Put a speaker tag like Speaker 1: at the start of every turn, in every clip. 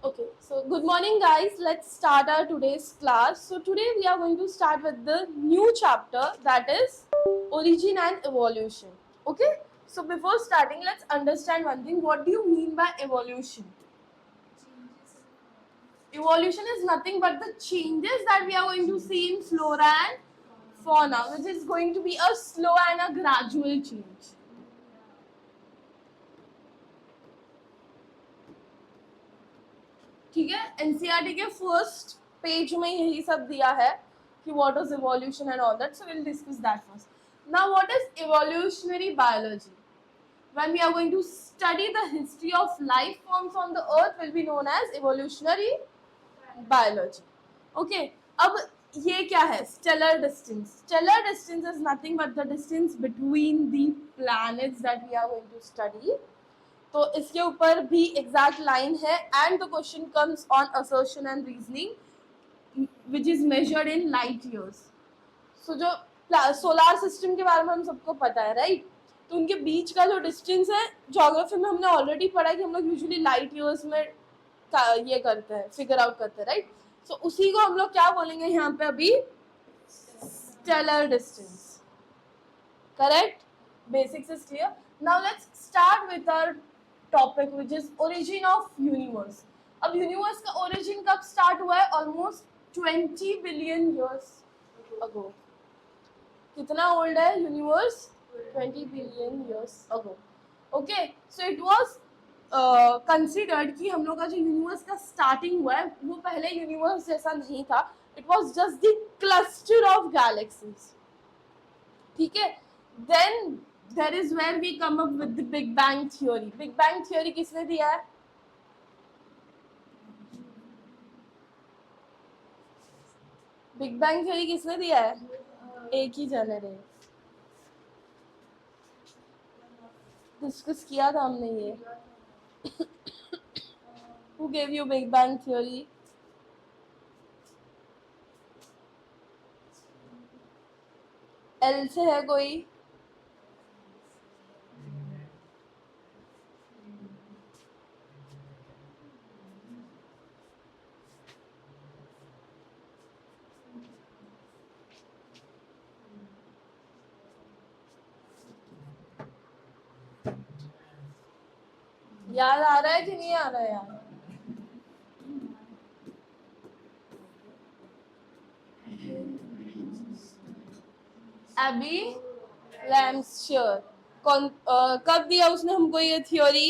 Speaker 1: Okay, so good morning, guys. Let's start our today's class. So, today we are going to start with the new chapter, that is origin and evolution. Okay, so before starting, let's understand one thing. What do you mean by evolution? Evolution is nothing but the changes that we are going to see in flora and fauna, which is going to be a slow and a gradual change. ठीक है, NCERT के first page में यही सब दिया है कि what is evolution and all that, so will discuss that first. Now what is evolutionary biology? When we are going to study the history of life forms on the earth will be known as evolutionary biology. Okay, अब ये क्या है? Stellar distance. Stellar distance is nothing but the distance between the planets that we are going to study. तो इसके ऊपर भी exact line है. And the question comes on assertion and reasoning which is measured in light years. So जो solar system के बारे में हम सबको पता है, राइट? तो उनके बीच का जो डिस्टेंस है, ज्योग्राफी में हमने ऑलरेडी पढ़ा कि हम लोग यूजुअली लाइट ईयर्स में ये करते हैं, फिगर आउट करते हैं, राइट? सो उसी को हम लोग क्या बोलेंगे यहाँ पे अभी? Stellar distance. Correct? Basics is clear. Now let's start with our topic which is origin of universe. अब यूनिवर्स का ओरिजिन कब स्टार्ट हुआ है? Almost 20 billion years ago. कितना ओल्ड है universe? 20 billion years ago. Okay, so it was considered कि हम लोग का जो यूनिवर्स का स्टार्टिंग हुआ है वो पहले यूनिवर्स जैसा नहीं था. It was just the cluster of galaxies. ठीक है, then that is where we come up with the Big Bang theory. Big Bang theory किसने दिया है? Big Bang theory किसने दिया है? एक ही जने ने डिस्कस किया था हमने ये. Who gave you Big Bang theory? L से है कोई? याद आ रहा है कि नहीं आ रहा है यार? एबी लैम्पशर. कौन कब दिया उसने हमको ये theory?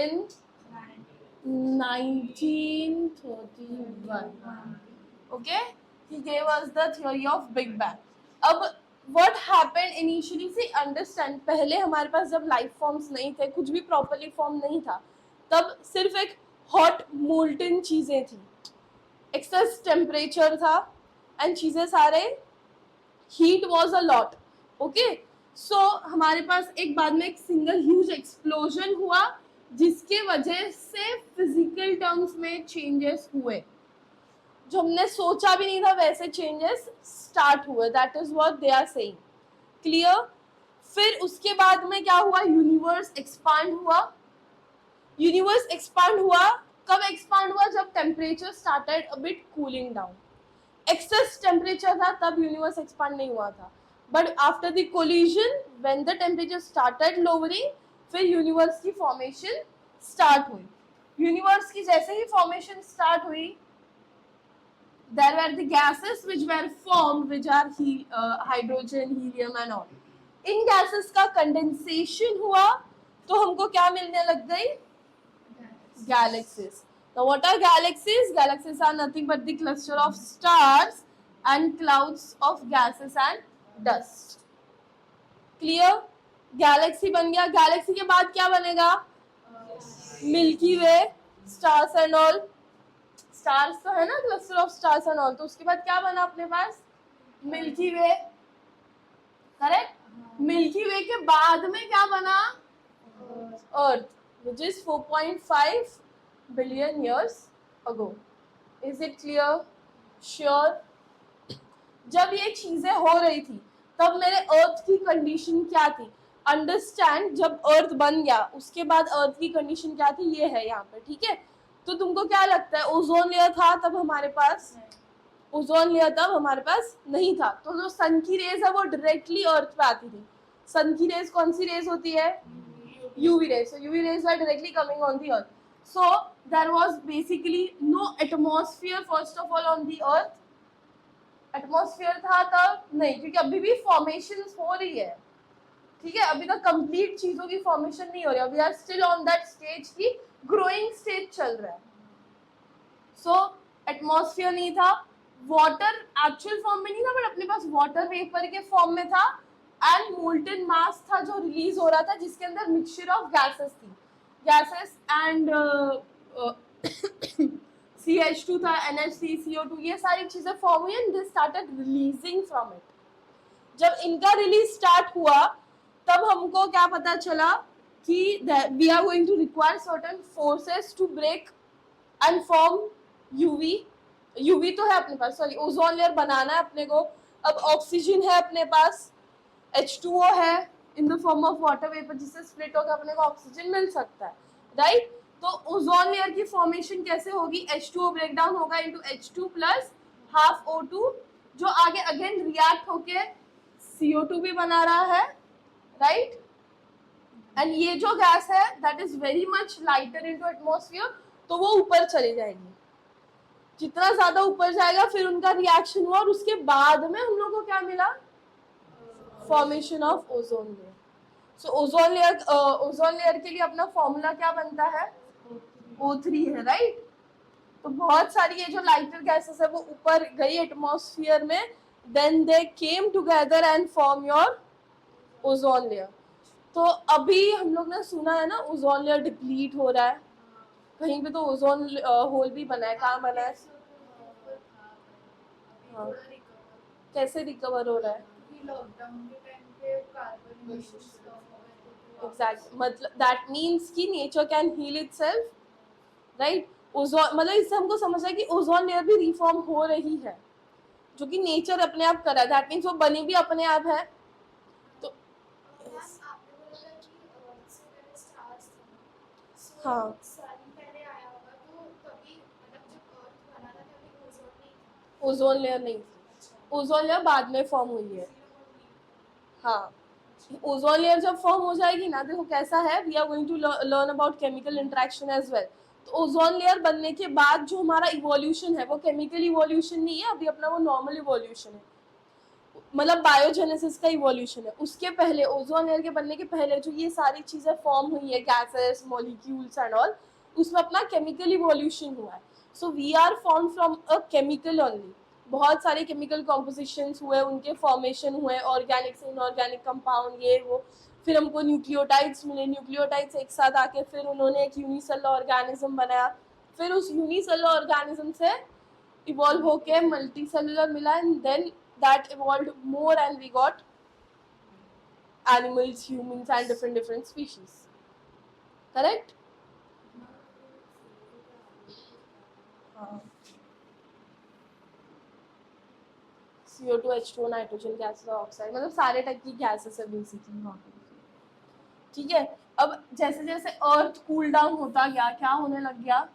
Speaker 1: In 1931. Okay, he gave us the theory of Big Bang. अब what happened initially? See, understand, पहले हमारे पास जब लाइफ फॉर्म्स नहीं थे, कुछ भी प्रॉपरली फॉर्म नहीं था, तब सिर्फ एक हॉट मोल्टन चीजें थी, एक्सेस टेम्परेचर था एंड चीजें सारे heat was a lot. Okay, so हमारे पास एक बाद में एक सिंगल ह्यूज एक्सप्लोजन हुआ जिसके वजह से फिजिकल टर्म्स में चेंजेस हुए. जो हमने सोचा भी नहीं था वैसे चेंजेस स्टार्ट हुए. That is what they are saying. Clear? फिर उसके बाद में क्या हुआ? यूनिवर्स एक्सपांड हुआ. यूनिवर्स एक्सपांड हुआ कब एक्सपांड हुआ? जब temperature started a bit cooling down. Excess temperature था तब यूनिवर्स एक्सपांड नहीं हुआ था. But after the collision when the temperature started lowering, फिर यूनिवर्स की फॉर्मेशन स्टार्ट हुई. यूनिवर्स की जैसे ही फॉर्मेशन स्टार्ट हुई, there were the gases which were formed, which are hydrogen, helium and all. In gases का condensation हुआ तो हमको क्या मिलने लग गई? Galaxies. Now what are galaxies? Galaxies are nothing but the cluster of stars and clouds of gases and dust. Clear? Galaxy बन गया. Galaxy के बाद क्या बनेगा? Milky Way, stars and all. Stars तो है ना, cluster of stars and all. तो उसके बाद क्या बना अपने पास? Milky Way. Correct? Milky Way के बाद में क्या बना? Earth, which is 4.5 billion years ago. Is it clear? Sure? जब ये चीजें हो रही थी तब मेरे अर्थ की कंडीशन क्या थी? अंडरस्टैंड जब अर्थ बन गया उसके बाद अर्थ की कंडीशन क्या थी, ये है यहाँ पे, ठीक है। तो तुमको क्या लगता है ओजोन लेयर था तब हमारे पास, ओजोन लेयर तब हमारे पास नहीं था। तो जो सन की रेज है वो डायरेक्टली अर्थ पे आती थी। सन की रेज कौन सी रेज होती है, UV rays. So UV rays are directly coming on the earth. So there was basically no atmosphere first of all on the earth. Atmosphere था तब नहीं, क्योंकि अभी भी फॉर्मेशन हो रही है, ठीक है। अभी तक कंप्लीट चीजों की फॉर्मेशन नहीं हो रही, we are still on that stage की ग्रोइंग स्टेज चल रहा है। सो एटमॉस्फेयर नहीं था, वाटर एक्चुअल फॉर्म में नहीं था, बट अपने पास वाटर वेपर के फॉर्म में था, एंड मोल्टन मास था जो रिलीज हो रहा था, जिसके अंदर मिक्सचर ऑफ गैसेस थी, गैसेस एंड CH2 था, NH3, CO2, ये सारी चीजें फॉर्म हुई and they started releasing from it. जब इनका रिलीज स्टार्ट हुआ तब हमको क्या पता चला कि we are going to require certain forces to break and form UV. UV तो है अपने पास, सॉरी ओजोन लेयर बनाना है अपने को। अब ऑक्सीजन है अपने पास, H2O है in the form of water vapour, जिससे स्प्लिट होकर अपने को ऑक्सीजन मिल सकता है, राइट। तो ओजोन लेयर की फॉर्मेशन कैसे होगी, H2O ब्रेक डाउन होगा into H2 plus half O2, जो आगे अगेन रिएक्ट होके CO2 भी बना रहा है, राइट। एंड ये जो गैस है that is very much lighter into atmosphere, तो वो ऊपर चली जाएगी। जितना ज्यादा ऊपर जाएगा फिर उनका रिएक्शन हुआ, और उसके बाद में हम लोग को क्या मिला, formation of ozone layer. So ozone layer के लिए अपना फॉर्मूला क्या बनता है, O3 है, राइट। तो बहुत सारी ये जो लाइटर गैसेस है वो ऊपर गई एटमॉस्फेयर में, then they came together and form your ozone layer. तो अभी हम लोग ने सुना है ना ओजोन लेयर डिप्लीट हो रहा है, कहीं पे तो ओजोन होल भी बना है, कहाँ बना है, हाँ। कैसे रिकवर हो रहा है,
Speaker 2: लॉकडाउन के टाइम पे कार्बन इमिशंस कम हो गए,
Speaker 1: एग्जैक्ट, मतलब दैट मीन्स कि nature can heal itself, right. Ozone मतलब इससे हमको समझ है कि ओजोन लेयर भी रिफॉर्म हो रही है, जो कि नेचर अपने आप कर रहा है, दैट मीन्स वो बनी भी अपने आप है। तो हाँ, ओजोन लेयर नहीं थी, ओजोन लेयर बाद में फॉर्म हुई है, हाँ। ओजोन लेयर जब फॉर्म हो जाएगी ना, देखो कैसा है, we are going to learn about chemical interaction as well. तो ओजोन लेयर बनने के बाद जो हमारा इवोल्यूशन है वो केमिकल इवोल्यूशन नहीं है, अभी अपना वो नॉर्मल इवोल्यूशन है, मतलब बायोजेनेसिस का इवोल्यूशन है। उसके पहले ओजोन लेयर के बनने के पहले जो ये सारी चीजें फॉर्म हुई है, गैसेस, मॉलिक्यूल्स एंड ऑल, उसमें अपना केमिकल इवोल्यूशन हुआ है। So we are form from a chemical only, बहुत सारे केमिकल कॉम्पोजिशंस हुए, उनके फॉर्मेशन हुए, ऑर्गेनिक से इनऑर्गेनिक कंपाउंड, ये वो, फिर हमको न्यूक्लियोटाइड्स मिले, न्यूक्लियोटाइड्स एक साथ आके फिर उन्होंने एक यूनिसेलुलर ऑर्गेनिज्म बनाया, फिर उस यूनिसेलुलर ऑर्गेनिज्म से इवॉल्व होके मल्टीसेलुलर मिला, and then that evolved more and we got animals, humans and different species, correct? CO2, H2O, nitrogen gas, oxide, मतलब सारे टाइप की गैसेस है बेसिकली वहाँ पे, ठीक है। अब जैसे जैसे अर्थ कूल डाउन होता गया, क्या होने लग गया,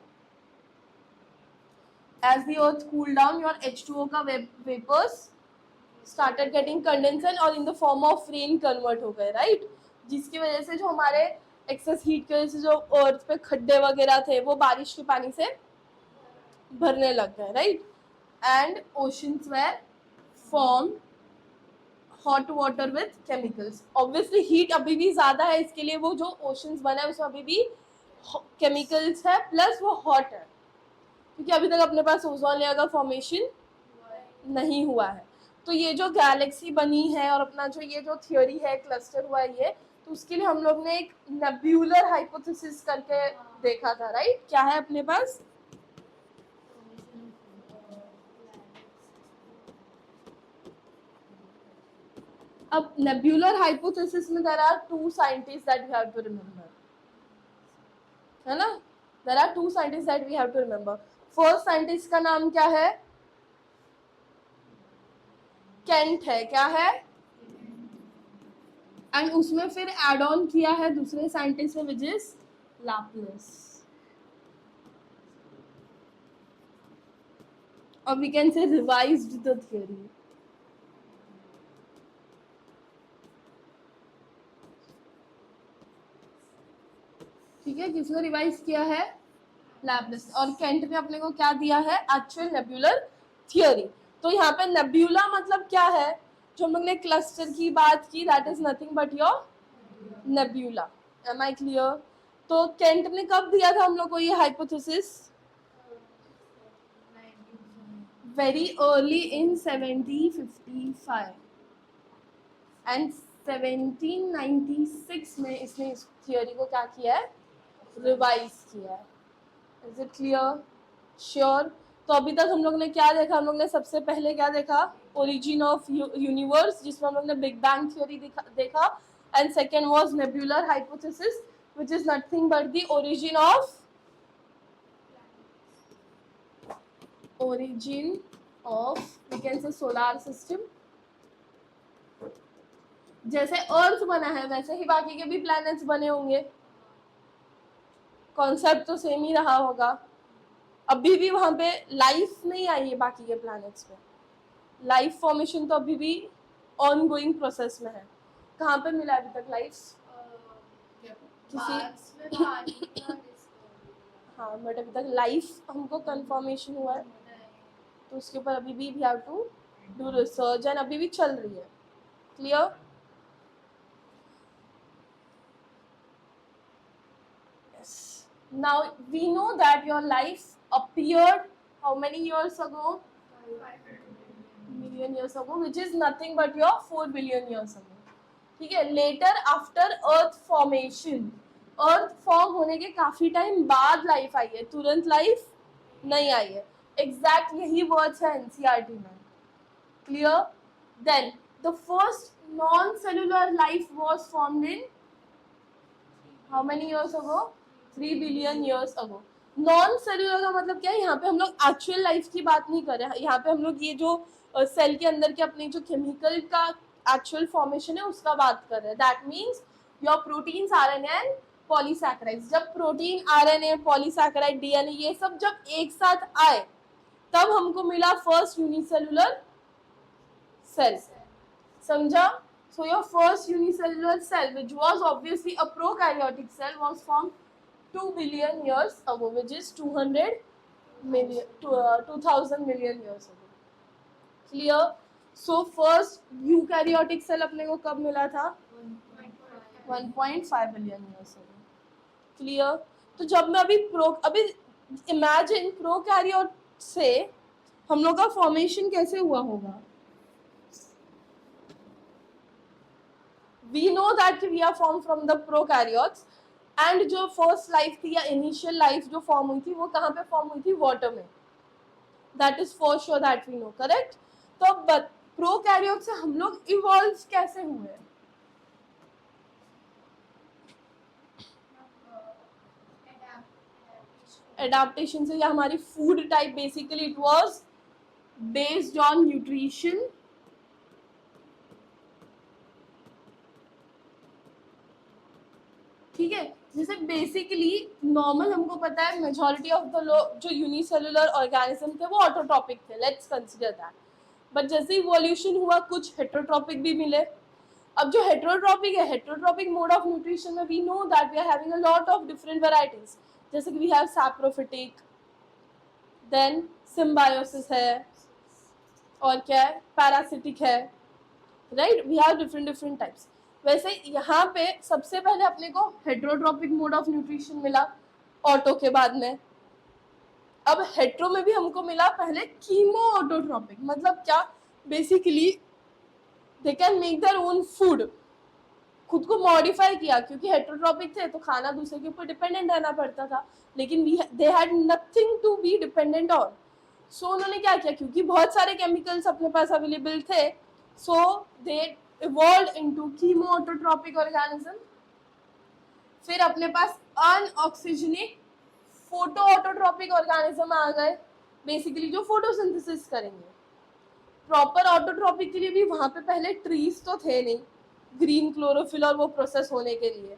Speaker 1: as the earth cool down your H2O का vapors started getting condensed और in the form of rain convert हो गए, राइट। जिसकी वजह से जो हमारे एक्सेस हीट की वजह से जो अर्थ पे खड्डे वगैरह थे वो बारिश के पानी से भरने लग गए, right. And oceans were form hot water with chemicals, obviously heat अभी भी ज्यादा है, इसके लिए वो जो ओशंस बना है उसमें अभी भी केमिकल्स है, प्लस वो हॉट है, क्योंकि अभी तक अपने पास ओजोन लेयर का फॉर्मेशन नहीं हुआ है। तो ये जो गैलेक्सी बनी है और अपना जो ये जो थियोरी है क्लस्टर हुआ है ये, तो उसके लिए हम लोग ने एक नेब्यूलर हाइपोथेसिस करके देखा था, राइट। क्या है अपने पास, अब नेब्यूलर हाइपोथेसिस में there are two scientist that we have to remember, है ना। There are two scientist that we have to remember. First scientist का नाम क्या है, केंट है, क्या है, एंड उसमें फिर एड ऑन किया है दूसरे साइंटिस्ट ने विच इज लैप्लेस. और we can say revised the theory. ठीक है, किसने रिवाइज किया है? लैप्लेस. और केंट ने अपने को क्या दिया है? Actual nebular theory. तो यहाँ पे नेब्यूला मतलब क्या है? जो हम लोग ने क्लस्टर की बात की, that is nothing but your nebula. Am I clear? तो केंट ने कब दिया था हम लोग को ये हाइपोथेसिस? वेरी अर्ली इन 1755 एंड 1796 में इसने इस थियरी को क्या किया है? रिवाइज किया है. Is it clear? श्योर? तो अभी तक हम लोग ने क्या देखा? हम लोग ने सबसे पहले क्या देखा? ओरिजिन ऑफ यूनिवर्स, जिसमें हम लोग ने बिग बैंग थ्योरी देखा. And second was nebular hypothesis which is nothing but the origin of we can say solar system. जैसे अर्थ बना है वैसे ही बाकी के भी प्लैनेट्स बने होंगे. कॉन्सेप्ट तो सेम ही रहा होगा. अभी भी वहां पे लाइफ नहीं आई है बाकी के प्लैनेट्स पे. लाइफ फॉर्मेशन तो अभी भी ऑन गोइंग प्रोसेस में है. कहाँ पे मिला अभी तक लाइफ? किसी हाँ, बट अभी तक लाइफ हमको कंफर्मेशन हुआ है तो उसके ऊपर अभी भी we have to do research and अभी भी चल रही है. Clear? Now we know that your life appeared how many years ago? Million years ago, which is nothing but your 4 billion years ago. ठीक है. Later after Earth formation, अर्थ form होने के काफी टाइम बाद लाइफ आई है, तुरंत life नहीं आई है. एग्जैक्ट यही वर्ड्स है एनसीईआरटी में. Clear? Then the first non cellular life was formed in how many years ago? 3 billion years ago. Non cellular का मतलब क्या है? यहाँ पे हम लोग एक्चुअल लाइफ की बात नहीं कर रहे हैं. यहाँ पे हम लोग ये जो सेल के अंदर के अपने जो केमिकल का एक्चुअल फॉर्मेशन है उसका बात कर रहे हैं. That means your proteins, RNA and polysaccharides. जब प्रोटीन, आरएनए, पॉलीसैकेराइड, डीएनए ये सब जब एक साथ आए तब हमको मिला फर्स्ट यूनिसेलुलर सेल. समझा? So your first unicellular cell, which was obviously a prokaryotic cell, was formed 2 billion years ago, which is 200 million, 2000 million years ago. Clear? So first eukaryotic cell अपने को कब मिला था? 1.5 billion years ago. Clear? तो जब मैं अभी imagine prokaryote से हम लोग का फॉर्मेशन कैसे हुआ होगा? We know that we are formed from the prokaryotes and जो first life थी या initial life जो form हुई थी वो कहाँ पे form हुई थी? water में. That is for sure that we know, correct? तो prokaryote से हम लोग evolve कैसे हुए? Adaptation से, या हमारी food type basically it was based on nutrition. ठीक है. जैसे बेसिकली नॉर्मल हमको पता है मेजॉरिटी ऑफ द जो यूनिसेलुलर ऑर्गेनिज्म थे वो ऑटोट्रॉपिक थे. Let's consider that. बट जैसे इवोल्यूशन हुआ कुछ हेटेरोट्रॉपिक भी मिले. अब जो हेटेरोट्रॉपिक है, हेटेरोट्रॉपिक मोड ऑफ न्यूट्रिशन में we know that we are having a lot of different varieties. जैसे कि we have saprophytic, then symbiosis है, और क्या है? पैरासिटिक है. Right? We have different types. वैसे यहाँ पे सबसे पहले अपने को हेटेरोट्रॉपिक मोड ऑफ न्यूट्रिशन मिला ऑटो के बाद में. अब हेटेरो में भी हमको मिला पहले कीमो ऑटोट्रॉपिक. मतलब क्या? Basically they can make their own food. खुद को मॉडिफाई किया क्योंकि हेटेरोट्रॉपिक थे तो खाना दूसरे के ऊपर डिपेंडेंट रहना पड़ता था. लेकिन they had nothing to be dependent on. So उन्होंने क्या किया? क्योंकि बहुत सारे केमिकल्स अपने पास अवेलेबल थे, सो दे evolved into chemoautotropic organism. फिर अपने पास अनऑक्सीजनिक फोटोऑटोट्रोपिक ऑर्गेनिज्म आ गए, बेसिकली जो फोटोसिंथेसिस करेंगे. प्रॉपर ऑटोट्रोपिक के लिए भी वहां पे पहले ट्रीज तो थे नहीं, ग्रीन क्लोरोफिल और वो प्रोसेस होने के लिए।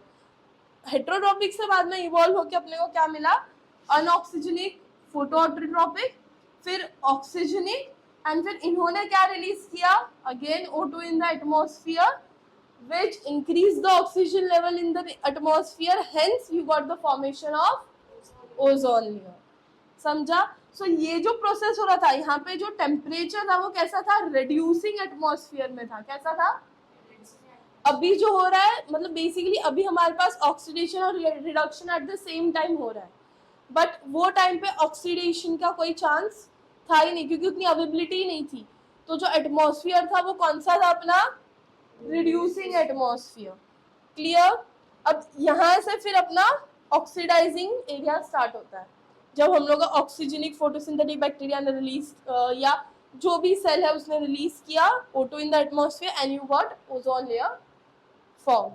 Speaker 1: हेट्रोट्रॉपिक से बाद में इवॉल्व होकर अपने को क्या मिला, अनऑक्सीजनिक, फोटोट्रोपिक, फिर ऑक्सीजनिक, एंड फिर इन्होंने क्या रिलीज किया, again O2 in the atmosphere which increase the oxygen level in the atmosphere, hence you got the formation of ozone layer। समझा? सो ये जो प्रोसेस हो रहा था यहाँ पे, जो टेम्परेचर था वो कैसा था, रिड्यूसिंग एटमॉस्फेयर में था। कैसा था? अभी जो हो रहा है, मतलब बेसिकली अभी हमारे पास ऑक्सीडेशन और reduction at the same time हो रहा है, बट वो टाइम पे ऑक्सीडेशन का कोई चांस था ही नहीं, क्योंकि उतनी अवेबिलिटी नहीं थी। तो जो एटमॉस्फेयर था वो कौन सा था अपना, रिड्यूसिंग एटमॉस्फेयर। क्लियर? अब यहाँ से फिर अपना ऑक्सीडाइजिंग एरिया स्टार्ट होता है, जब हम लोग ऑक्सीजनिक फोटोसिंथेटिक बैक्टीरिया ने रिलीज या जो भी सेल है उसने रिलीज किया O2 in the atmosphere, and you got ozone layer form.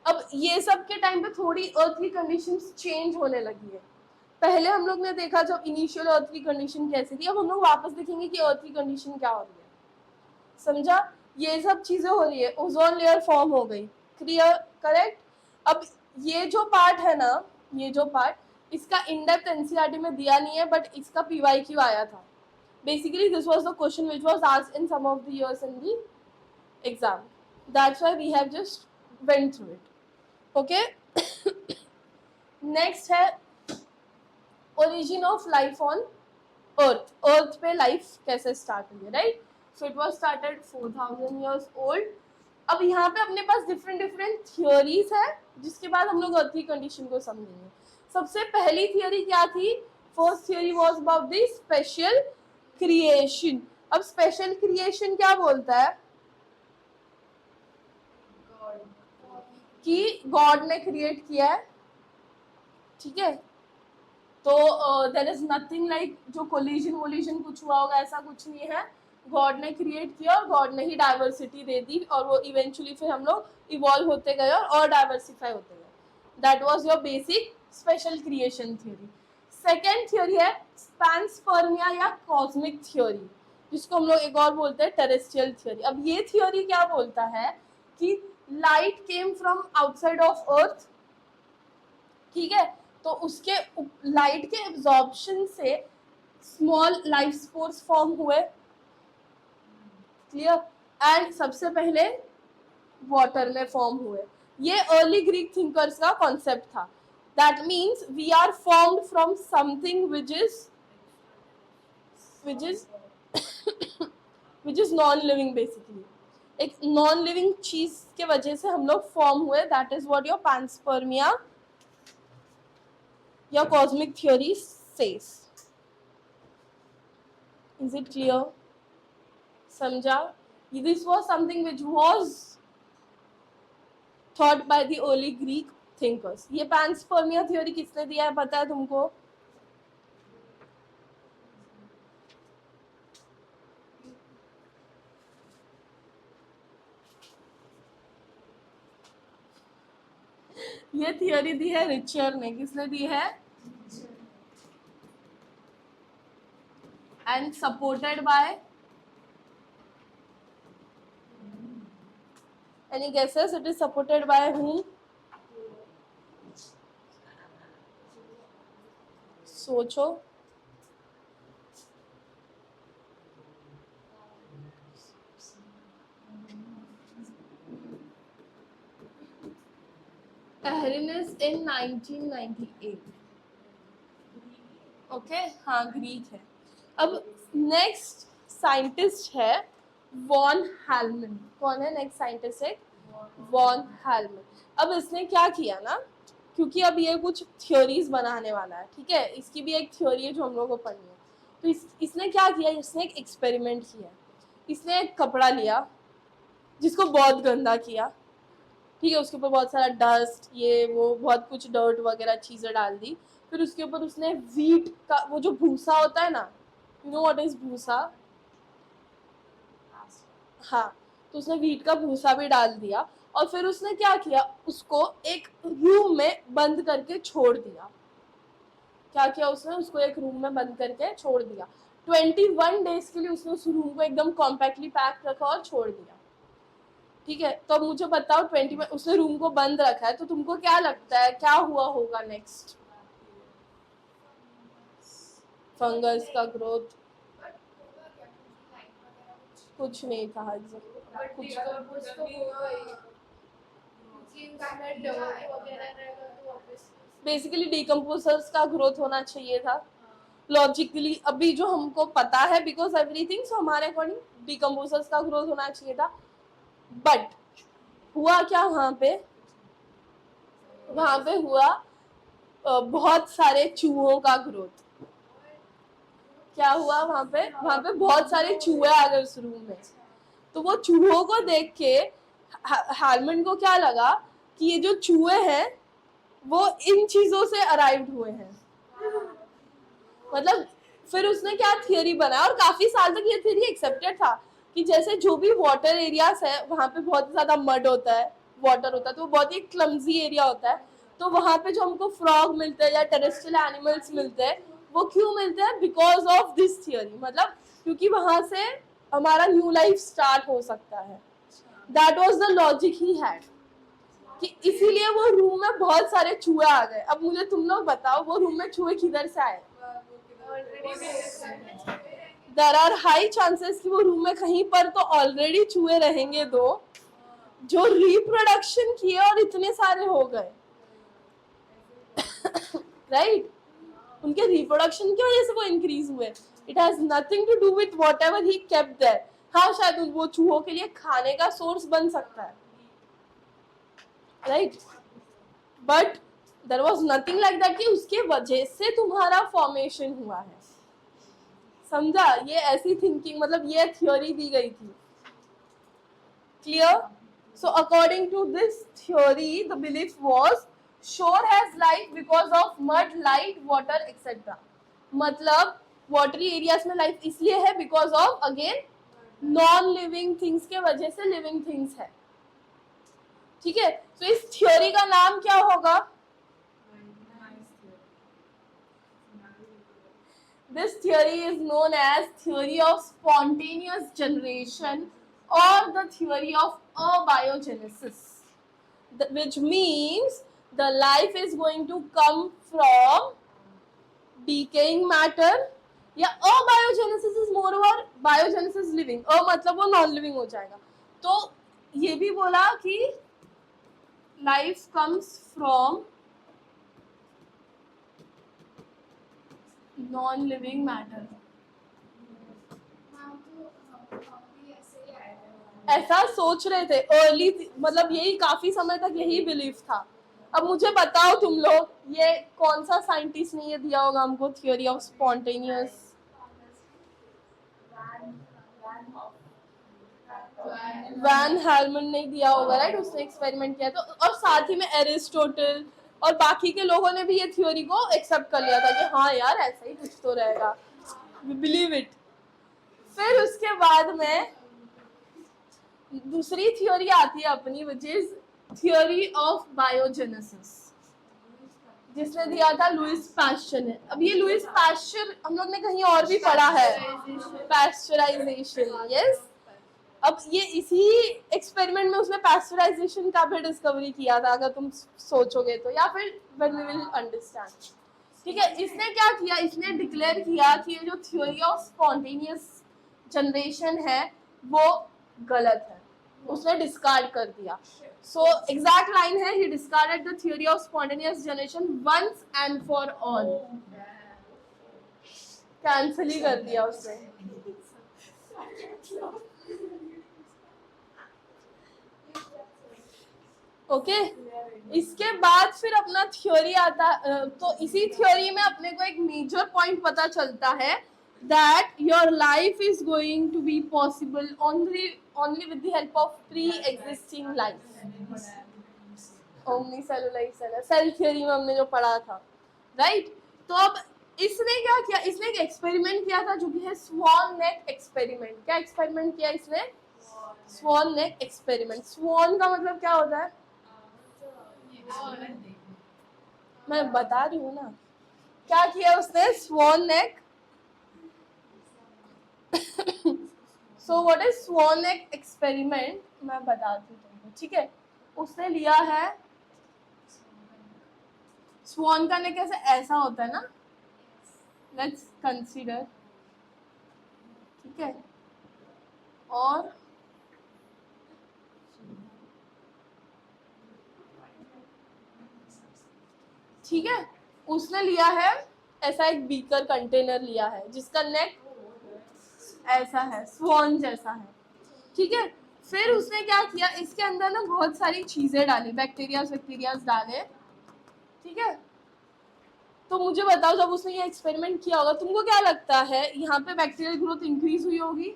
Speaker 1: अब ये सब के टाइम पे थोड़ी अर्थ की कंडीशंस चेंज होने लगी है। पहले हम लोग ने देखा जब इनिशियल अर्थ की कंडीशन कैसी थी, अब हम लोग वापस देखेंगे कि अर्थ की कंडीशन क्या हो रही है। समझा? ये सब चीजें हो रही है, ओजोन लेयर फॉर्म हो गई। क्लियर? करेक्ट? अब ये जो पार्ट है ना, ये जो पार्ट, इसका इन डेप्थ एनसीईआरटी में दिया नहीं है, बट इसका PYQ आया था। Basically this was the question which was asked in some of the years in the exam, that's why we have just went through it. Okay, next है origin of life on earth. Earth पे life कैसे start हुई है, right? So it was started 4000 years old. अब यहाँ पे अपने पास different different theories है, जिसके बाद हम लोग अर्थ की कंडीशन को समझेंगे। सबसे पहली थियोरी क्या थी? First theory was about the special creation. अब स्पेशल क्रिएशन क्या बोलता है कि गॉड ने क्रिएट किया है, ठीक है? तो देयर इज नथिंग लाइक जो कोलिजन वोलिजन कुछ हुआ होगा, ऐसा कुछ नहीं है। गॉड ने क्रिएट किया और गॉड ने ही डाइवर्सिटी दे दी, और वो इवेंचुअली फिर हम लोग इवॉल्व होते गए और डाइवर्सिफाई होते गए। That was your basic special creation theory. Second theory है पैनस्पर्मिया या कॉस्मिक थ्योरी, जिसको हम लोग एक और बोलते हैं टेरेस्ट्रियल थ्योरी। अब ये थ्योरी क्या बोलता है कि light came from outside of earth, ठीक है? तो उसके लाइट के एब्जॉर्प्शन से स्मॉल लाइफ स्पोर्स फॉर्म हुए। क्लियर? एंड सबसे पहले वाटर में फॉर्म हुए। ये अर्ली ग्रीक थिंकर्स का कॉन्सेप्ट था। That means we are formed from something which is non living. Basically एक नॉन लिविंग चीज के वजह से हम लोग फॉर्म हुए। That is what your panspermia या cosmic theory says. Is it clear? समझा? This was something which was thought by the early Greek thinkers. ये पैनस्पर्मिया थ्योरी किसने दिया है पता है तुमको? ये थियोरी दी है रिचर ने। किसने दी है? And supported by any guesses? It is supported by whom? सोचो। Arrhenius in 1998। ओके, हाँ ग्रीक है। अब नेक्स्ट साइंटिस्ट है वॉन हेलमन। कौन है नेक्स्ट साइंटिस्ट? है वॉन हेलमन। अब इसने क्या किया ना, क्योंकि अब ये कुछ थ्योरीज बनाने वाला है, ठीक है? इसकी भी एक थ्योरी है जो हम लोग को पढ़नी है। तो इसने क्या किया, इसने एक एक्सपेरिमेंट किया। इसने एक कपड़ा लिया जिसको बहुत गंदा किया, ठीक है? उसके ऊपर बहुत सारा डस्ट, ये वो बहुत कुछ डर्ट वगैरह चीज़ें डाल दी। फिर उसके ऊपर उसने वीट का वो जो भूसा होता है ना, यू नो व्हाट इज भूसा? हाँ, तो उसने वीट का भूसा भी डाल दिया, और फिर उसने क्या किया, उसको एक रूम में बंद करके छोड़ दिया। क्या किया उसने? उसको एक रूम में बंद करके छोड़ दिया। 21 डेज के लिए उसने उस रूम को एकदम कॉम्पैक्टली पैक रखा और छोड़ दिया। ठीक है, तो अब मुझे बताओ 21 उसने रूम को बंद रखा है, तो तुमको क्या लगता है क्या हुआ होगा नेक्स्ट? फंगस का ग्रोथ
Speaker 2: बट होगा क्या, क्योंकि लाइट वगैरह
Speaker 1: कुछ नहीं था
Speaker 2: बट
Speaker 1: कुछ
Speaker 2: डिकम्पोज तो होगा ही, क्योंकि उसमें डर्ट वगैरह रहेगा तो ऑब्वियसली
Speaker 1: बेसिकली डिकम्पोजर्स का ग्रोथ होना चाहिए था लॉजिकली। अभी जो हमको पता है बिकॉज एवरीथिंग, सो हमारे अकॉर्डिंग डिकम्पोजर्स का ग्रोथ होना चाहिए था। बट हुआ क्या वहां पे? वहां पे हुआ बहुत सारे चूहों का ग्रोथ। क्या हुआ वहां पे? वहां पे बहुत सारे चूहे आ गए उस रूम में। तो वो चूहों को देख के हार्मन को क्या लगा कि ये जो चूहे हैं वो इन चीजों से अराइव्ड हुए हैं। मतलब फिर उसने क्या थियरी बनाया, और काफी साल तक ये थियरी एक्सेप्टेड था कि जैसे जो भी वाटर एरियाज है वहां पे बहुत ज्यादा मड होता है, वाटर होता है, तो वो बहुत ही क्लमजी एरिया होता है। तो वहां पे जो हमको फ्रॉग मिलते हैं या टेरेस्ट्रियल एनिमल्स मिलते हैं, वो क्यों मिलते हैं? बिकॉज ऑफ दिस थियरी, मतलब क्योंकि वहां से हमारा न्यू लाइफ स्टार्ट हो सकता है। That was the logic he had, कि इसीलिए वो रूम में बहुत सारे चूहे आ गए। अब मुझे तुम लोग बताओ वो रूम में चूहे किधर से आए? देयर आर हाई चांसेस कि वो रूम में कहीं पर तो ऑलरेडी चूहे रहेंगे दो, जो रिप्रोडक्शन किए और इतने सारे हो गए। राइट उनके रिप्रोडक्शन की वजह से वो इंक्रीज हुए। It has nothing to do with whatever he kept there. हाँ शायद वो चूहों के लिए खाने का सोर्स बन सकता है, right, but there was nothing like that कि उसके वजह से तुम्हारा फॉर्मेशन हुआ है। समझा? ये ऐसी थिंकिंग, मतलब ये थ्योरी दी गई थी। Clear? So according to this theory the belief was shore has life because of mud, light, water etc. मतलब वाटरी एरियाज में लाइफ इसलिए है because of again non living things के वजह से लिविंग थिंग्स है। ठीक है, तो इस थ्योरी का नाम क्या होगा? This theory is known as theory of spontaneous generation or the theory of abiogenesis, which means the life is going to come from decaying matter, या abiogenesis is more over biogenesis living, मतलब वो non living हो जाएगा। तो ये भी बोला कि life comes from non living matter. ऐसा सोच रहे थे अर्ली, मतलब यही काफी समय तक यही बिलीफ था। अब मुझे बताओ तुम लोग, ये कौन सा साइंटिस्ट ने ये दिया होगा हमको थ्योरी ऑफ स्पॉन्टेनियस? वैन हेलमन ने दिया होगा, राइट, उसने एक्सपेरिमेंट किया। तो और साथ ही में एरिस्टोटल और बाकी के लोगों ने भी ये थ्योरी को एक्सेप्ट कर लिया था कि हाँ यार ऐसा ही कुछ तो रहेगा, वी बिलीव इट। फिर उसके बाद में दूसरी थ्योरी आती है अपनी, which is theory of biogenesis, जिसने दिया था लुइस पास्चर ने। अब ये लुइस पास्चर हम लोग ने कहीं और भी पढ़ा है, पास्चराइजेशन, यस। अब ये इसी एक्सपेरिमेंट में उसने पास्चराइजेशन का भी डिस्कवरी किया था, अगर तुम सोचोगे तो, या फिर व्हेन वी विल अंडरस्टैंड। ठीक है, इसने क्या किया? इसने डिक्लेयर किया कि ये जो थ्योरी ऑफ स्पॉन्टेनियस जनरेशन है वो गलत है, उसने डिस्कार्ड कर दिया। सो एग्जैक्ट लाइन है, he discarded the theory of spontaneous generation once and for all. Cancel ही कर दिया उसने। ओके, इसके बाद फिर अपना थ्योरी आता, तो इसी थ्योरी में अपने को एक मेजर पॉइंट पता चलता है that your life is going to be possible only with the help of pre-existing life. omnicellular cell theory में हमने जो पढ़ा था, राइट। तो अब इसने क्या किया? इसने एक एक्सपेरिमेंट किया था जो कि है स्वान नेक एक्सपेरिमेंट। क्या एक्सपेरिमेंट किया इसने? स्वान नेक एक्सपेरिमेंट। स्वान का मतलब क्या होता है? मैं बता रही हूँ ना। क्या किया उसने? Swan neck so what is swan experiment, मैं बताती हूँ तुमको, ठीक है। उसने लिया है, स्वॉन का नेक ऐसे ऐसा होता है ना, लेट्स कंसीडर, ठीक है। और ठीक है, उसने लिया है ऐसा एक बीकर कंटेनर लिया है जिसका नेक ऐसा है, स्वॉन जैसा है, ठीक है। फिर उसने क्या किया, इसके अंदर ना बहुत सारी चीजें डाली, बैक्टीरियाज डाले, ठीक है। तो मुझे बताओ, जब उसने ये एक्सपेरिमेंट किया होगा, तुमको क्या लगता है यहाँ पे बैक्टीरियल ग्रोथ इंक्रीज हुई होगी?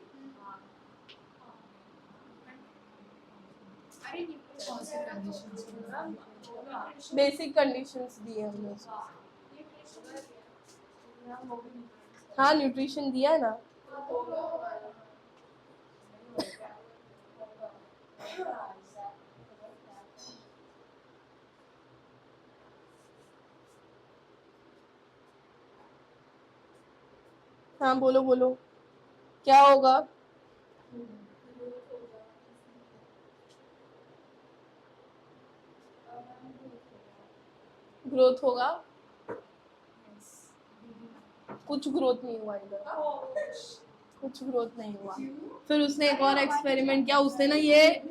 Speaker 1: बेसिक कंडीशंस दिए हमने उसको। हाँ, न्यूट्रिशन दिया है ना। हाँ बोलो बोलो, क्या होगा? ग्रोथ होगा, कुछ ग्रोथ नहीं हुआ इधर, कुछ ग्रोथ नहीं हुआ। फिर उसने एक और एक्सपेरिमेंट किया, उसने ना ये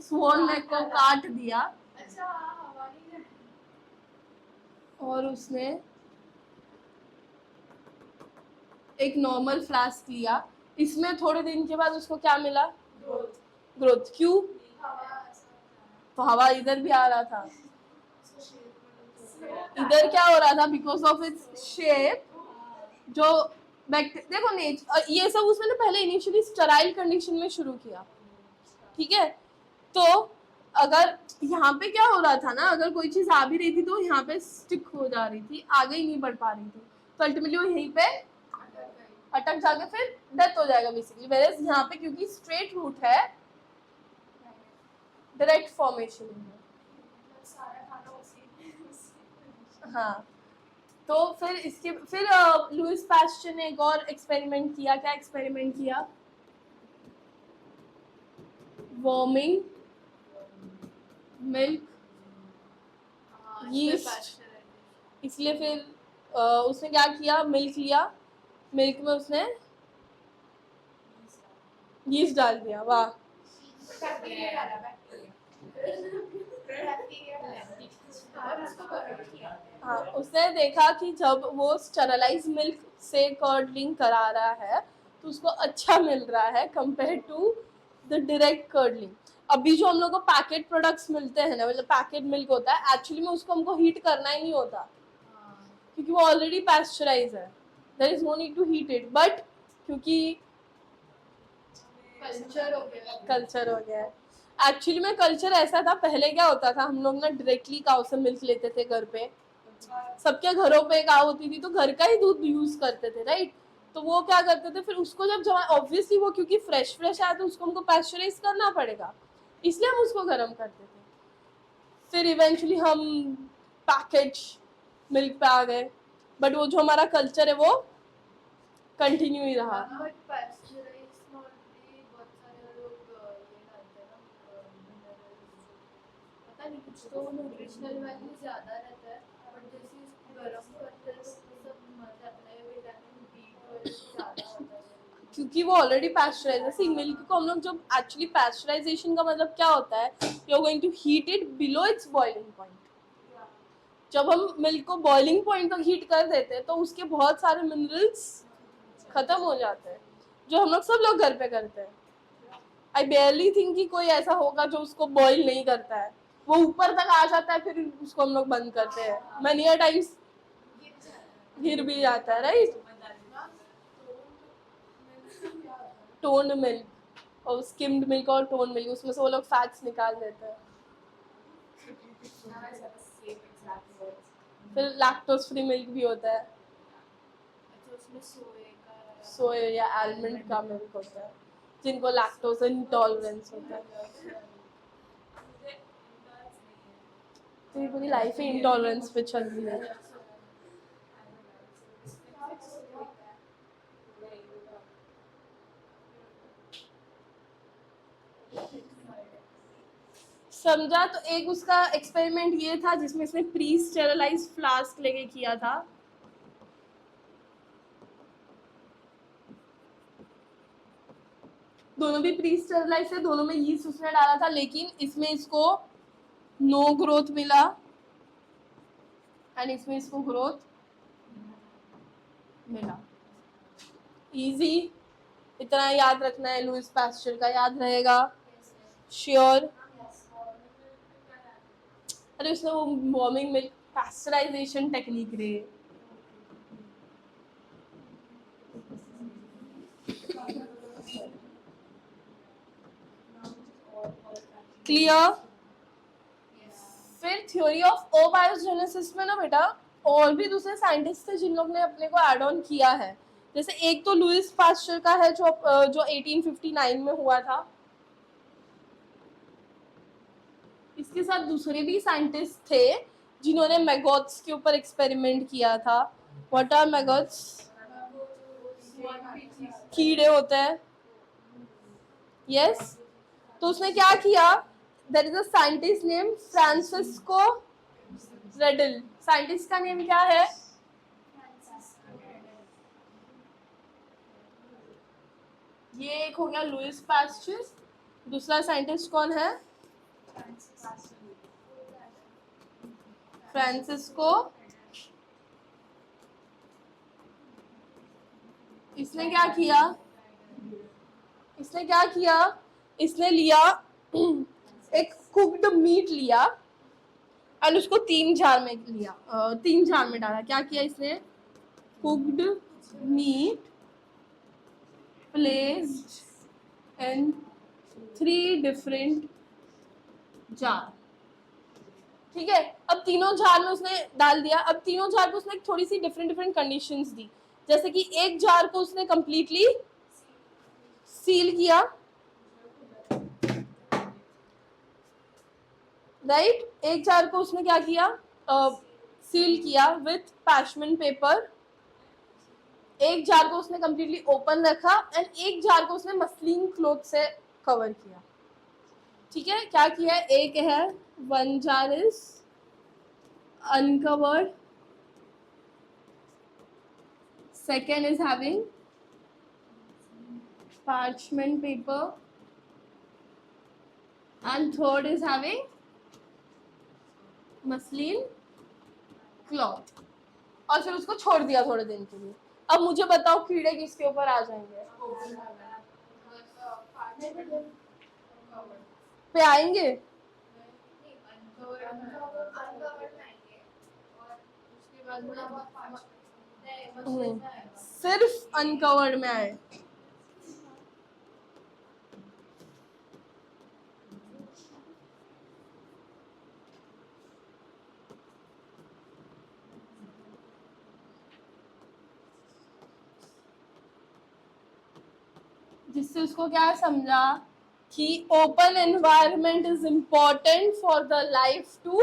Speaker 1: स्वॉन नेक को काट दिया और उसने एक नॉर्मल फ्लास्क लिया, इसमें थोड़े दिन के बाद उसको क्या मिला? ग्रोथ। क्यों? तो हवा इधर भी आ रहा था, इधर क्या हो रहा था? बिकॉज ऑफ इट्स शेप, जो देखो ये सब उसने ना पहले इनिशियली स्टेराइल कंडीशन में शुरू किया, ठीक है। तो अगर यहाँ पे क्या हो रहा था ना, अगर कोई चीज आ भी रही थी तो यहाँ पे स्टिक हो जा रही थी, आगे ही नहीं बढ़ पा रही थी, तो अल्टीमेटली वो यहीं पे अटक जाके फिर डेथ हो जाएगा बेसिकली। वेयर यहाँ पे क्योंकि स्ट्रेट रूट है, डायरेक्ट फॉर्मेशन है। हाँ, तो फिर लुइस पास्चर ने एक और एक्सपेरिमेंट किया। क्या एक्सपेरिमेंट किया? Warming milk yeast. इसलिए फिर उसने क्या किया, मिल्क लिया, मिल्क में उसने यीस्ट डाल दिया। वाह, हाँ, उसने देखा कि जब वो स्टेरलाइज मिल्क से कर्डलिंग करा रहा है तो उसको अच्छा मिल रहा है compare to the direct curdling. अभी जो हम लोग को पैकेट प्रोडक्ट्स मिलते हैं ना, मतलब पैकेट मिल्क होता है, एक्चुअली में उसको हमको हीट करना ही नहीं होता क्योंकि वो ऑलरेडी पैस्चराइज है, there is no need to heat it. But क्योंकि कल्चर हो गया है, एक्चुअली में कल्चर ऐसा था, पहले क्या होता था, हम लोग ना डायरेक्टली काउ से मिल्क लेते थे घर पे, सबके घरों पे काउ होती थी तो घर का ही दूध यूज करते थे, राइट। तो वो क्या करते थे, फिर उसको जब ऑब्वियसली वो क्योंकि फ्रेश आया तो उसको हमको पैस्चराइज करना पड़ेगा, इसलिए हम उसको गर्म करते थे। फिर इवेंचुअली हम पैकेज मिल्क पे आ गए, बट वो जो हमारा कल्चर है वो कंटिन्यू ही रहा।
Speaker 2: तो न्यूट्रिशनल वैल्यू ज्यादा रहता है, बट जैसे इसको गरम करते हैं तो सब मर जाता है, विटामिन बी ज्यादा होता है
Speaker 1: क्योंकि वो ऑलरेडी पैस्चराइज है। सी मिल्क को हम लोग जब एक्चुअली पैस्चराइजेशन का मतलब क्या होता है, you are going to heat it below its boiling point. जब हम मिल्क को बॉइलिंग पॉइंट तक हीट कर देते हैं तो उसके बहुत सारे मिनरल्स खत्म हो जाते हैं, जो हम लोग सब लोग घर पे करते हैं। आई बेयरली थिंक कि कोई ऐसा होगा जो उसको बॉईल नहीं करता है, वो ऊपर तक आ जाता है फिर उसको हम लोग बंद करते हैं, मैनी टाइम्स गिर भी जाता है, राइट। टोन मिल्क और स्किम्ड मिल्क और टोन मिल्क, उसमें से वो लोग फैट्स निकाल देते हैं। फिर लैक्टोज फ्री मिल्क भी होता है, सोया या आलमंड का मिल्क होता है, जिनको लैक्टोज इंटॉलरेंस होता है। तो पूरी लाइफ ही इंटॉलरेंस पे चल रही है। समझा? तो एक उसका एक्सपेरिमेंट ये था जिसमें इसने प्री स्टेरलाइज फ्लास्क लेके किया था, दोनों भी प्री स्टेरलाइज थे, दोनों में यीस्ट उसने डाला था, लेकिन इसमें इसको नो ग्रोथ मिला एंड इसमें इसको ग्रोथ मिला। इजी, इतना याद रखना है, लुईस पास्चर का याद रहेगा श्योर। अरे उसने वो वार्मिंग मिल्क पास्चराइजेशन टेक्निक रे। क्लियर? फिर थ्योरी ऑफ ओबायोजेनेसिस में ना बेटा और भी दूसरे साइंटिस्ट थे जिन लोग ने अपने को ऐड ऑन किया है। जैसे एक तो लुईस पास्चर का है जो 1859 में हुआ था। इसके साथ दूसरे भी साइंटिस्ट थे जिन्होंने मैगोट्स के ऊपर एक्सपेरिमेंट किया था। What are maggots? कीड़े होते हैं। यस। तो उसने क्या किया? There is a scientist name Francisco Redi. Scientist का नेम क्या है? ये एक हो गया लुईस पास्चर। दूसरा साइंटिस्ट कौन है? फ्रांसिस्को। इसने क्या किया? इसने लिया एक कुक्ड मीट लिया और उसको 3 जार में लिया, 3 जार में डाला। क्या किया इसने? Cooked meet placed in 3 different jar. ठीक है, अब तीनों जार में उसने डाल दिया। अब तीनों जार को उसने थोड़ी सी डिफरेंट कंडीशंस दी। जैसे कि एक जार को उसने कंप्लीटली सील किया, राइट? एक जार को उसने क्या किया? सील किया विथ पैशमेंट पेपर। एक जार को उसने कंप्लीटली ओपन रखा एंड एक जार को उसने मसलिन क्लॉथ से कवर किया। ठीक है, क्या किया? एक है 1 jar is uncovered, second is having parchment paper and third is having muslin cloth, और फिर उसको छोड़ दिया थोड़े दिन के लिए। अब मुझे बताओ कीड़े किसके ऊपर आ जाएंगे? पे आएंगे? सिर्फ अनकवर्ड में आए। जिससे उसको क्या समझा कि open environment is important for the life to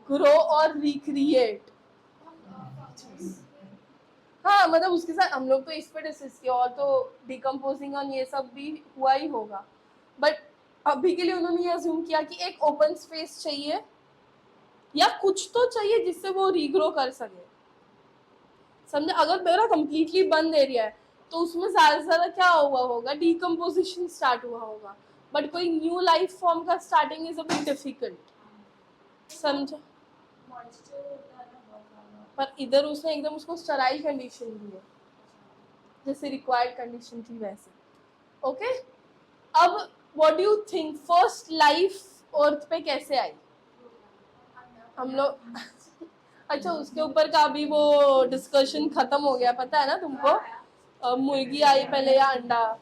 Speaker 1: grow और रिक्रिएट। हाँ, मतलब उसके साथ हम लोग तो इस पर डिस्कस किया, और तो डिकम्पोजिंग और ये सब भी हुआ ही होगा, बट अभी के लिए उन्होंने ये अज्यूम किया कि एक ओपन स्पेस चाहिए या कुछ तो चाहिए जिससे वो रीग्रो कर सके। समझे? अगर मेरा कंप्लीटली बंद एरिया है तो उसमें ज़्यादा से ज़्यादा क्या हुआ होगा? डिकम्पोजिशन स्टार्ट हुआ होगा, बट कोई न्यू लाइफ फॉर्म का starting is a bit difficult. समझा? पर इधर उसने एकदम उसको स्टराइल कंडीशन दी है, जैसे रिक्वायर्ड कंडीशन थी वैसे। ओके, अब what do you think first life earth पे कैसे आई? हम लोग अच्छा, उसके ऊपर का अभी वो डिस्कशन खत्म हो गया, पता है ना तुमको? मुर्गी आई पहले या अंडा?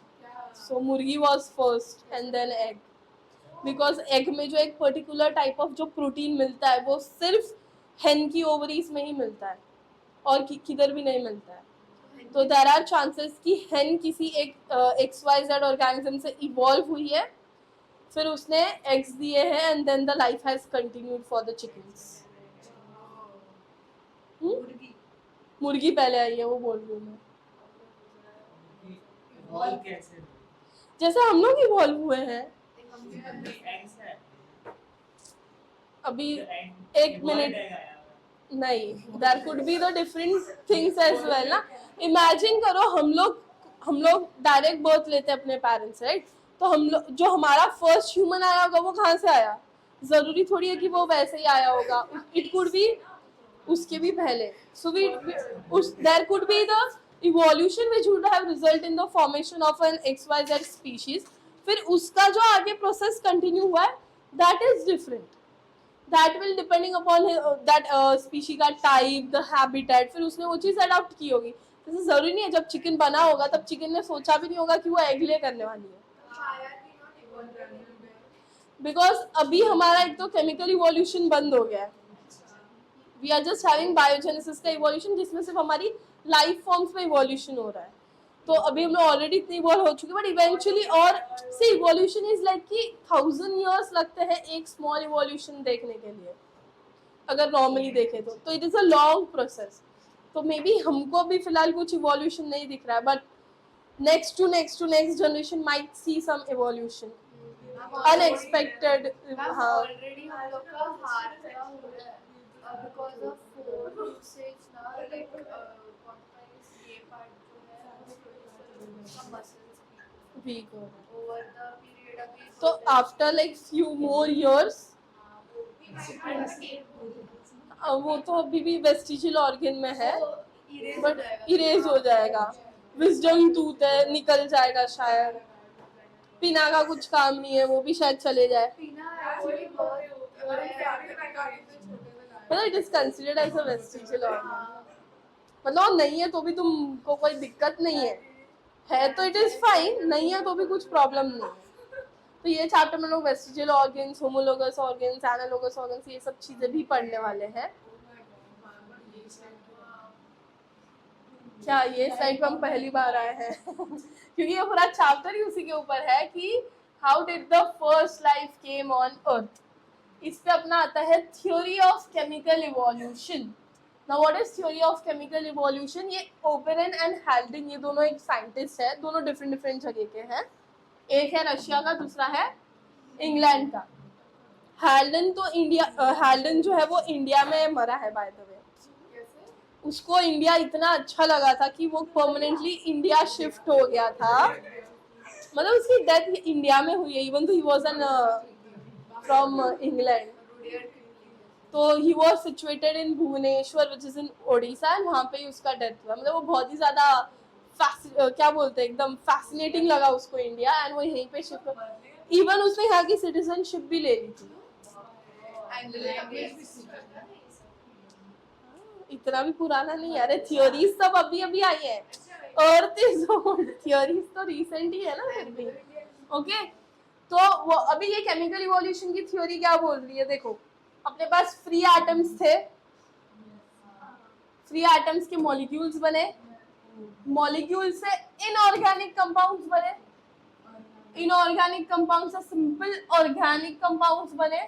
Speaker 1: सो मुर्गी was first and then egg, because egg में जो एक पर्टिकुलर टाइप ऑफ जो प्रोटीन मिलता है वो सिर्फ हेन की ओवरीज में ही मिलता है और किधर भी नहीं मिलता है। तो देयर आर चांसेस कि हेन किसी एक XYZ ऑर्गेनिज्म से इवॉल्व हुई है, फिर उसने एग्स दिए हैं and then the life has continued for the chickens. मुर्गी पहले आई है, वो बोल रही हूँ मैं। जैसे हम लोग इवॉल्व हुए हैं। अभी एक मिनट नहीं, there could be the different things as well ना. इमेजिन करो हम लोग डायरेक्ट बर्थ लेते हैं अपने पेरेंट्स, राइट? तो हम लोग जो हमारा फर्स्ट ह्यूमन आया होगा वो कहाँ से आया? जरूरी थोड़ी है कि वो वैसे ही आया होगा. इट कुड बी उसके भी पहले. So we there could be the evolution which would have result in the formation of an XYZ species. फिर उसका जो आगे प्रोसेस कंटिन्यू हुआ है that is different. That will depending upon that species का टाइप, द हैबिटेट. फिर उसने वो चीज़ अडॉप्ट की होगी. जैसे जरूरी नहीं है जब चिकन बना होगा तब चिकन ने सोचा भी नहीं होगा कि वो एग ले करने वाली है. बिकॉज अभी हमारा एक तो केमिकल इवोल्यूशन बंद हो गया है. We are just having biogenesis का इवोल्यूशन जिसमें सिर्फ हमारी लाइफ फॉर्म्स में इवोल्यूशन हो रहा है. तो अभी हम लोग ऑलरेडी इतने इवॉल्व हो चुके हैं. बट इवेंचुअली और से इवोल्यूशन इज लाइक कि 1000 years लगते हैं एक स्मॉल इवोल्यूशन देखने के लिए अगर नॉर्मली देखें तो it is a long process. तो मे बी हमको अभी फिलहाल कुछ इवोल्यूशन नहीं दिख रहा है. But next to next generation might see some evolution unexpected. हाँ,
Speaker 2: ऑलरेडी हम लोग का हाथ का हो रहा है बिकॉज ऑफ फोन यूसेज ना. लाइक ये पार्ट जो है उसका मसल्स
Speaker 1: वीक हो रहा है.
Speaker 2: ओवर द पीरियड अभी.
Speaker 1: तो after like few more years वो तो अभी भी वेस्टिजियल ऑर्गन में है बट इरेज हो जाएगा. विजडम टूथ है, निकल जाएगा शायद. पिना का कुछ काम नहीं है, वो भी शायद चले जाए. मतलब it is considered as a vestigial organ. मतलब नहीं है तो भी तुमको कोई दिक्कत नहीं है तो इट इज फाइन. नहीं है तो भी कुछ प्रॉब्लम नहीं है. तो ये चैप्टर में लोग vestigial organs, homologous organs, analogous organs ये सब चीजें भी पढ़ने वाले हैं. क्या ये स्लाइड पे हम पहली बार आए हैं क्योंकि ये पूरा चैप्टर ही उसी के ऊपर है कि how did the first life came on earth. इस पे अपना आता है theory of chemical evolution. Now what is theory of chemical evolution? ये ओपेरन एंड हैल्डन, ये दोनों एक साइंटिस्ट है, दोनों डिफरेंट जगह के हैं. एक है रशिया का, दूसरा है इंग्लैंड का. हैल्डन जो है वो इंडिया में मरा है बाय द वे. उसको इंडिया इतना अच्छा लगा था कि वो परमानेंटली इंडिया शिफ्ट हो गया था. मतलब उसकी डेथ इंडिया में हुई है even though he was an from England. So he was situated in Bhubaneswar which is in Odisha and वहाँ पे ही उसका डेथ हुआ. मतलब वो बहुत ही ज्यादा क्या बोलते हैं एकदम फैसिनेटिंग लगा उसको इंडिया एंड वो यहीं पे शिफ्ट. इवन उसने यहाँ की सिटीजनशिप भी ले ली थी. इतना भी पुराना नहीं है. अरे थियोरीज सब अभी अभी आई है. अर्थ इज ओल्ड, थियोरीज तो रिसेंट ही है ना फिर भी. ओके, तो वो अभी ये केमिकल इवोल्यूशन की थ्योरी क्या बोल रही है? देखो, अपने पास फ्री एटम्स थे, फ्री एटम्स के मॉलिक्यूल्स बने, मॉलिक्यूल से इनऑर्गेनिक कंपाउंड्स बने, इनऑर्गेनिक कंपाउंड से सिंपल ऑर्गेनिक कंपाउंड्स बने,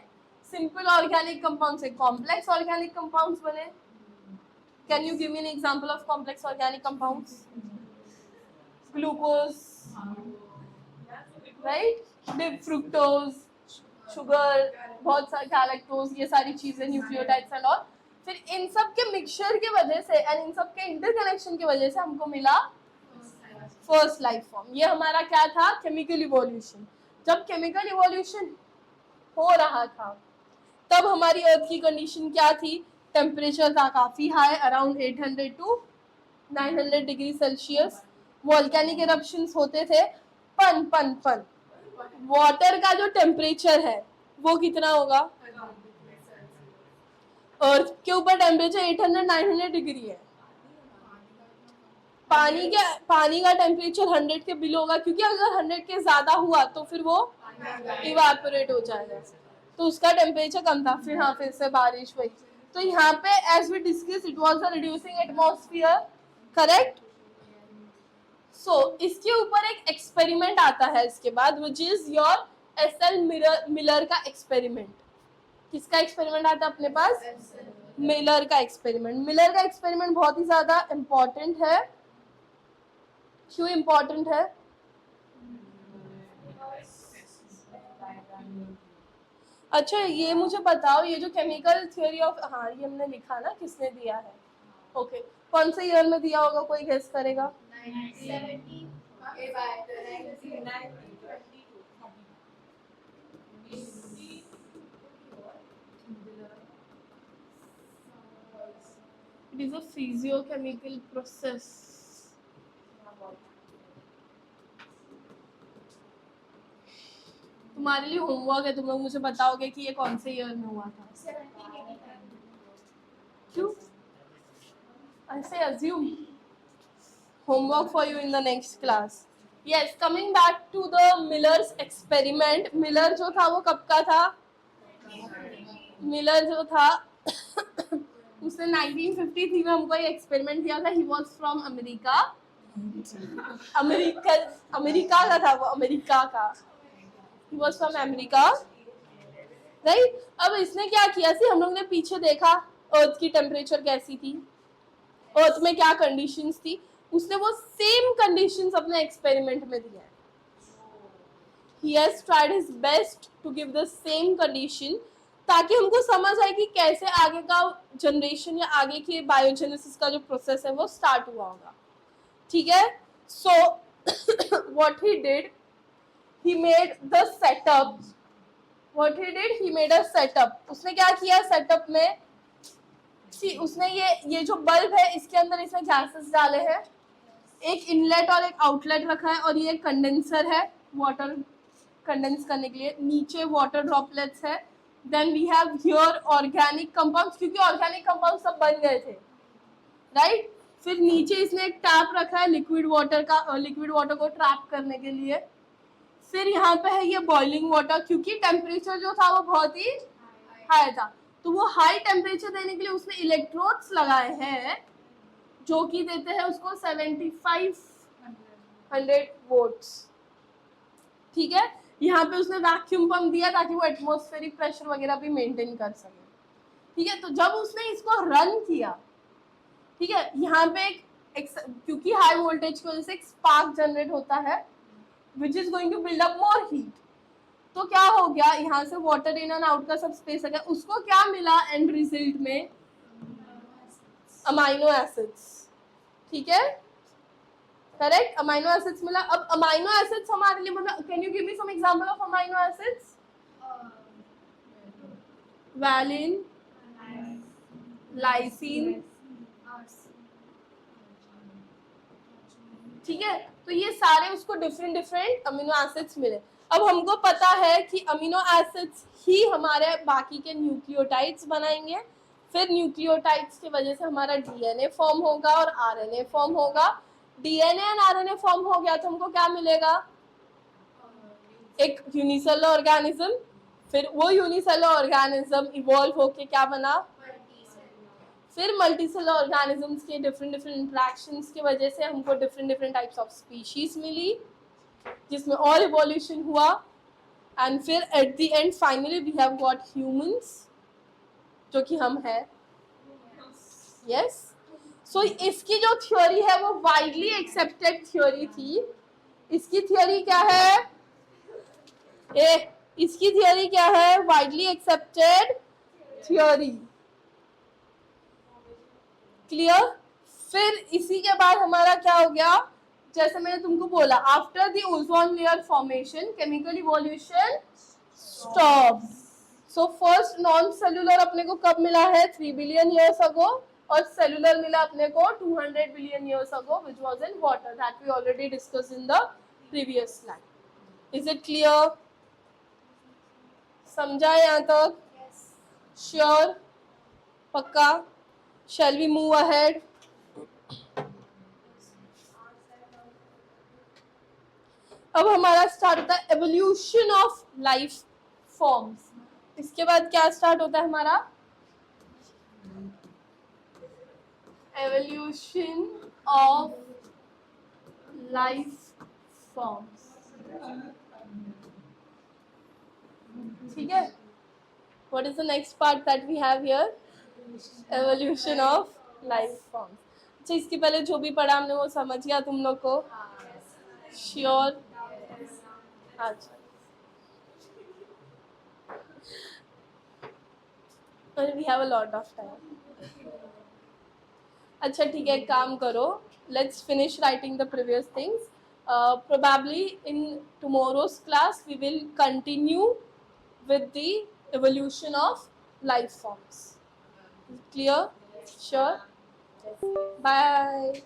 Speaker 1: सिंपल ऑर्गेनिक कंपाउंड से कॉम्प्लेक्स ऑर्गेनिक कंपाउंड्स बने. Can you give me an example of complex organic compounds? Glucose, right? Fructose, sugar, बहुत सारे galactose, ये सारी चीजें, न्यूक्लियोटाइड्स एंड ऑल. फिर इन सब के मिक्सचर की वजह से एंड इन सब के इंटरकनेक्शन की वजह से हमको मिला फर्स्ट लाइफ फॉर्म. ये हमारा क्या था? Chemical evolution. जब केमिकल इवोल्यूशन हो रहा था तब हमारी अर्थ की कंडीशन क्या थी? टेम्परेचर था काफ़ी high, around 800 to 900 degree Celsius. Volcanic eruptions होते थे. पन वाटर का जो टेम्परेचर है वो कितना होगा? अर्थ के ऊपर टेम्परेचर 800-900 डिग्री है. पानी का टेम्परेचर 100 के बिलो होगा क्योंकि अगर 100 के ज्यादा हुआ तो फिर वो इवापोरेट हो जाएगा. तो उसका टेम्परेचर कम था. फिर हाँ, फिर से बारिश हुई. तो यहाँ पे as we discuss it was a reducing atmosphere, correct? So इसके ऊपर एक एक्सपेरिमेंट आता है इसके बाद which is your S L का एक्सपेरिमेंट. किसका एक्सपेरिमेंट आता है अपने पास? मिलर का एक्सपेरिमेंट. मिलर का एक्सपेरिमेंट बहुत ही ज्यादा इम्पोर्टेंट है. क्यों इम्पोर्टेंट है? अच्छा ये मुझे बताओ, ये जो केमिकल थ्योरी ऑफ, हाँ ये हमने लिखा ना, किसने दिया है? ओके कौन से ईयर में दिया होगा, कोई गेस करेगा?
Speaker 2: 1970
Speaker 1: It is a physiochemical process. तुम्हारे लिए होमवर्क है, तुम लोग मुझे बताओगे कि ये कौन से ईयर में हुआ था।
Speaker 2: 1785
Speaker 1: क्यों? I say assume. Homework for you in the next class. Yes, coming back to the Miller's experiment. Miller जो था वो कब का था? मिलर जो था उसने 1953 में हमको ये एक्सपेरिमेंट किया था. He was from America. America का था वो, अमेरिका का. He was from America, right. अब इसने क्या किया, हम लोग ने पीछे देखा अर्थ की टेम्परेचर कैसी थी, अर्थ में क्या कंडीशंस थी. उसने वो सेम कंडीशंस अपने एक्सपेरिमेंट में दिया है. He has tried his best to give the same condition, ताकि हमको समझ आए कि कैसे आगे का जनरेशन या आगे के बायोजेनेसिस का जो प्रोसेस है वो स्टार्ट हुआ होगा. ठीक है. So what he did, he made the setup. What he did, he made a setup. उसने क्या किया सेटअप में, उसने ये जो बल्ब है इसके अंदर इसने गैसेस डाले हैं, एक इनलेट और एक आउटलेट रखा है, और ये कंडेंसर है वाटर कंडेंस करने के लिए. नीचे वाटर ड्रॉपलेट्स है. Then we have here organic compounds, क्योंकि ऑर्गेनिक कंपाउंड सब बन गए थे, राइट. फिर नीचे इसने एक टैप रखा है लिक्विड वाटर का, लिक्विड वाटर को ट्रैप करने के लिए. फिर यहाँ पे है ये बॉइलिंग वाटर, क्योंकि टेम्परेचर जो था वो बहुत ही हाई था, तो वो हाई टेम्परेचर देने के लिए उसने इलेक्ट्रोड्स लगाए हैं जो कि देते हैं उसको 7500 वोल्ट्स. ठीक है. यहाँ पे उसने वैक्यूम पंप दिया ताकि वो एटमॉस्फेरिक प्रेशर वगैरह भी मेंटेन कर सके. ठीक है. तो जब उसने इसको रन किया, ठीक है, यहाँ पे क्योंकि हाई वोल्टेज की वजह से एक स्पार्क जनरेट होता है which is going to build up more heat. तो क्या हो गया, यहाँ से वाटर इन एंड आउट का सब स्पेस आ गया. उसको क्या मिला एंड रिजल्ट में? Amino acids. ठीक है, करेक्ट. अमाइनो एसिड्स मिला. अब अमाइनो एसिड्स हमारे लिए मतलब, can you give me some example of amino acids? Valine, lysine. ठीक है. तो ये सारे उसको डिफरेंट डिफरेंट अमीनो एसिड्स मिले. अब हमको पता है कि अमीनो एसिड्स ही हमारे बाकी के न्यूक्लियोटाइड्स बनाएंगे. फिर न्यूक्लियोटाइड्स की वजह से हमारा डीएनए फॉर्म होगा और आरएनए फॉर्म होगा. डीएनए एंड आरएनए फॉर्म हो गया तो हमको क्या मिलेगा? एक यूनिसेलुलर ऑर्गेनिज्म. फिर वो यूनिसेलुलर ऑर्गेनिज्म इवॉल्व होके क्या बना? फिर मल्टीसेलुलर ऑर्गेनिजम्स के डिफरेंट डिफरेंट इंटरेक्शंस की वजह से हमको different different types of species मिली, जिसमें और इवोल्यूशन हुआ. एंड फिर at the end finally we have got humans, जो कि हम हैं. यस. सो इसकी जो थ्योरी है वो वाइडली एक्सेप्टेड थ्योरी थी. इसकी थ्योरी क्या है? इसकी थ्योरी क्या है? Widely accepted theory. क्लियर. फिर इसी के बाद हमारा क्या हो गया, जैसे मैंने तुमको बोला, after the ozone layer formation chemical evolution stop. So first non cellular अपने को कब मिला है? 3 बिलियन ईयर्स अगो. और सेलुलर मिला अपने को 200 billion years ago, which was in water. That we already discussed in the previous slide. Is it clear? समझा यहाँ तक? श्योर? पक्का? Shall we move ahead? अब हमारा स्टार्ट होता है एवोल्यूशन ऑफ लाइफ फॉर्म्स. इसके बाद क्या स्टार्ट होता है हमारा? Evolution of life forms. ठीक है. What is the next part that we have here? Evolution of life forms. अच्छा, इसके पहले जो भी पढ़ा हमने वो समझ गया तुम लोग को? श्योर? अच्छा. and we have a lot of time. अच्छा ठीक है, एक काम करो, let's finish writing the previous things. Probably in tomorrow's class we will continue with the evolution of life forms. Clear? Sure? Bye.